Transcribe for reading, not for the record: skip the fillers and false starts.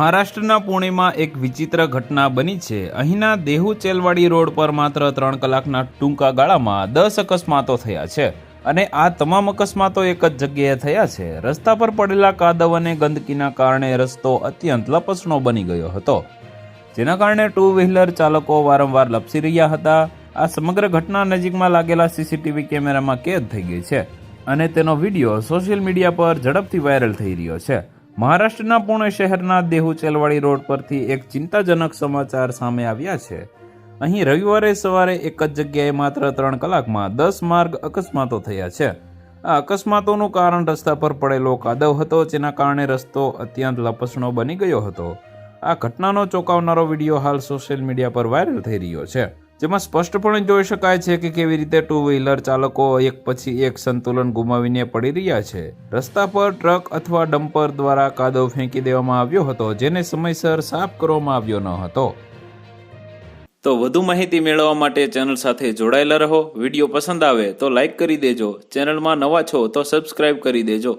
મહારાષ્ટ્રના પુણેમાં એક વિચિત્ર ઘટના બની છે। અહીંના દેહુ ચેલવાડી રોડ પર માત્ર 3 કલાકના ટૂંકા ગાળામાં 10 અકસ્માતો થયા છે અને આ તમામ અકસ્માતો એક જ જગ્યાએ થયા છે। રસ્તા પર પડેલા કાદવ અને ગંદકીના કારણે રસ્તો અત્યંત લપસણો બની ગયો હતો, જેના કારણે ટુ વ્હીલર ચાલકો વારંવાર લપસી રહ્યા હતા। આ સમગ્ર ઘટના નજીકમાં લાગેલા સીસીટીવી કેમેરામાં કેદ થઈ ગઈ છે અને તેનો વિડીયો સોશિયલ મીડિયા પર ઝડપથી વાયરલ થઈ રહ્યો છે। મહારાષ્ટ્રના પુણે શહેરના દેહુ ચેલવાડી રોડ પરથી એક ચિંતાજનક સમાચાર સામે આવ્યા છે। અહીં રવિવારે સવારે એક જ જગ્યાએ માત્ર 3 કલાકમાં 10 માર્ગ અકસ્માતો થયા છે। આ અકસ્માતોનું કારણ રસ્તા પર પડેલો કાદવ હતો, જેના કારણે રસ્તો અત્યંત લપસણો બની ગયો હતો। આ ઘટનાનો ચોંકાવનારો વિડીયો હાલ સોશિયલ મીડિયા પર વાયરલ થઈ રહ્યો છે, જેમાં સ્પષ્ટપણે જોઈ શકાય છે કે કેવી રીતે ટુ વ્હીલર ચાલકો એક પછી એક સંતુલન ગુમાવીને પડી રહ્યા છે। રસ્તા પર ટ્રક અથવા ડમ્પર દ્વારા કાદવ ફેંકી દેવામાં આવ્યો હતો, જેને સમયસર સાફ કરવામાં આવ્યો ન હતો। તો વધુ માહિતી મેળવવા માટે ચેનલ સાથે જોડાયેલા રહો। વિડીયો પસંદ આવે તો લાઈક કરી દેજો, ચેનલમાં નવા છો તો સબસ્ક્રાઇબ કરી દેજો।